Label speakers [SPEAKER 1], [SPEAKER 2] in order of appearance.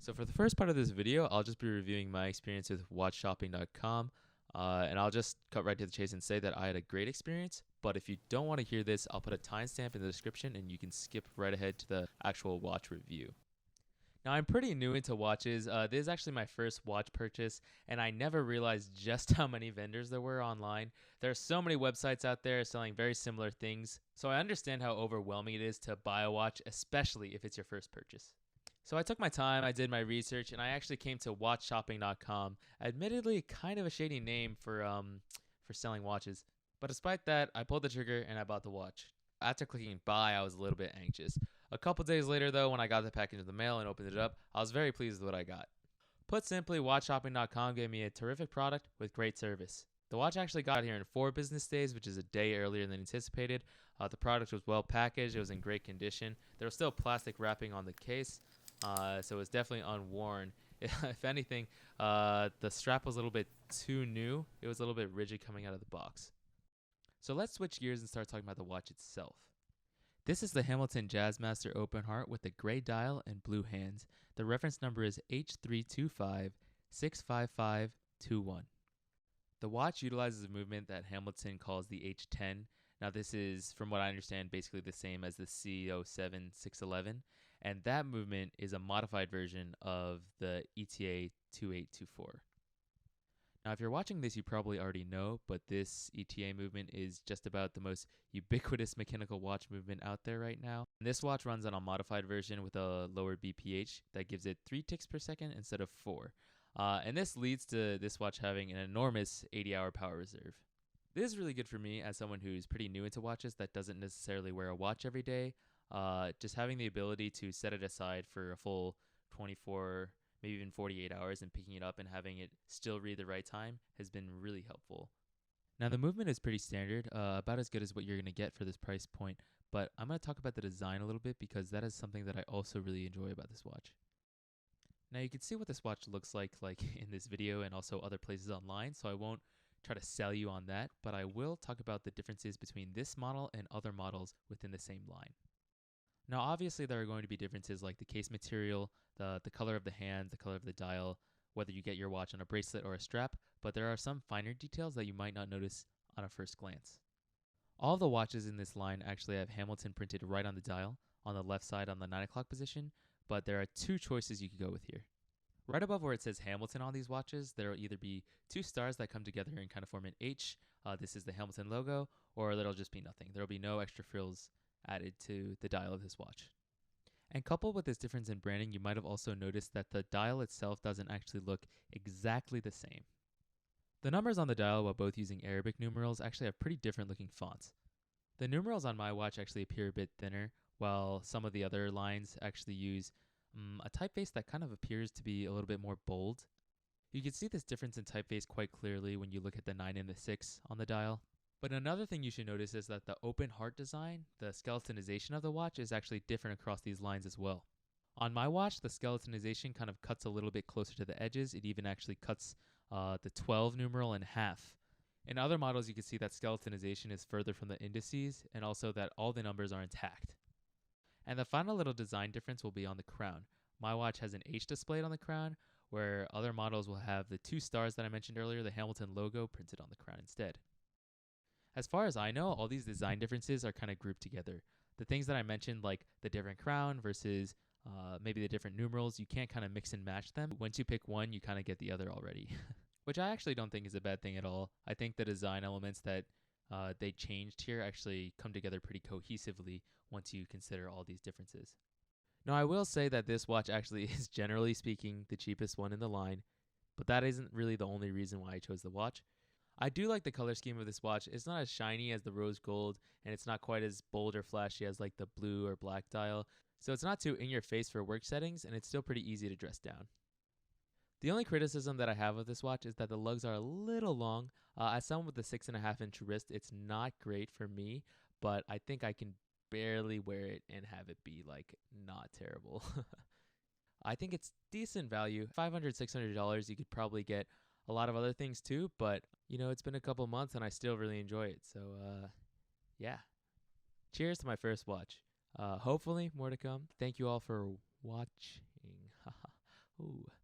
[SPEAKER 1] So for the first part of this video, I'll just be reviewing my experience with watchshopping.com, and I'll just cut right to the chase and say that I had a great experience. But if you don't want to hear this, I'll put a timestamp in the description and you can skip right ahead to the actual watch review. Now, I'm pretty new into watches. This is actually my first watch purchase, and I never realized just how many vendors there were online. There are so many websites out there selling very similar things, so I understand how overwhelming it is to buy a watch, especially if it's your first purchase. So I took my time, I did my research, and I actually came to watchshopping.com. Admittedly, kind of a shady name for selling watches. But despite that, I pulled the trigger and I bought the watch. After clicking buy, I was a little bit anxious. A couple days later, though, when I got the package in the mail and opened it up, I was very pleased with what I got. Put simply, watchshopping.com gave me a terrific product with great service. The watch actually got here in 4 business days, which is a day earlier than anticipated. The product was well packaged, it was in great condition. There was still plastic wrapping on the case, so it was definitely unworn. If anything, the strap was a little bit too new. It was a little bit rigid coming out of the box. So let's switch gears and start talking about the watch itself. This is the Hamilton Jazzmaster Open Heart with the gray dial and blue hands. The reference number is H32565521. The watch utilizes a movement that Hamilton calls the H10. Now this is, from what I understand, basically the same as the C07611, and that movement is a modified version of the ETA 2824. Now, if you're watching this, you probably already know, but this ETA movement is just about the most ubiquitous mechanical watch movement out there right now. And this watch runs on a modified version with a lower BPH that gives it 3 ticks per second instead of 4. And this leads to this watch having an enormous 80-hour power reserve. This is really good for me as someone who's pretty new into watches that doesn't necessarily wear a watch every day. Just having the ability to set it aside for a full 24, maybe even 48 hours and picking it up and having it still read the right time has been really helpful. Now the movement is pretty standard, about as good as what you're going to get for this price point, but I'm going to talk about the design a little bit because that is something that I also really enjoy about this watch. Now you can see what this watch looks like in this video and also other places online, so I won't try to sell you on that, but I will talk about the differences between this model and other models within the same line. Now obviously there are going to be differences like the case material, the color of the hand, the color of the dial, whether you get your watch on a bracelet or a strap, but there are some finer details that you might not notice on a first glance. All the watches in this line actually have Hamilton printed right on the dial, on the left side on the 9 o'clock position, but there are 2 choices you could go with here. Right above where it says Hamilton on these watches, there will either be 2 stars that come together and kind of form an H, this is the Hamilton logo, or there'll just be nothing. There will be no extra frills added to the dial of this watch. And coupled with this difference in branding, you might have also noticed that the dial itself doesn't actually look exactly the same. The numbers on the dial, while both using Arabic numerals, actually have pretty different looking fonts. The numerals on my watch actually appear a bit thinner, while some of the other lines actually use a typeface that kind of appears to be a little bit more bold. You can see this difference in typeface quite clearly when you look at the 9 and the 6 on the dial. But another thing you should notice is that the open heart design, the skeletonization of the watch, is actually different across these lines as well. On my watch, the skeletonization kind of cuts a little bit closer to the edges. It even actually cuts the 12 numeral in half. In other models, you can see that skeletonization is further from the indices and also that all the numbers are intact. And the final little design difference will be on the crown. My watch has an H displayed on the crown, where other models will have the 2 stars that I mentioned earlier, the Hamilton logo, printed on the crown instead. As far as I know, all these design differences are kind of grouped together. The things that I mentioned, like the different crown versus maybe the different numerals, you can't kind of mix and match them. Once you pick one, you kind of get the other already, which I actually don't think is a bad thing at all. I think the design elements that they changed here actually come together pretty cohesively once you consider all these differences. Now, I will say that this watch actually is, generally speaking, the cheapest one in the line, but that isn't really the only reason why I chose the watch. I do like the color scheme of this watch. It's not as shiny as the rose gold, and it's not quite as bold or flashy as like the blue or black dial, so it's not too in your face for work settings, and it's still pretty easy to dress down. The only criticism that I have of this watch is that the lugs are a little long. As someone with a 6.5-inch wrist, it's not great for me, but I think I can barely wear it and have it be like not terrible. I think it's decent value. $500, $600, you could probably get a lot of other things too, but it's been a couple months and I still really enjoy it. So yeah. Cheers to my first watch. Hopefully more to come. Thank you all for watching. Ooh.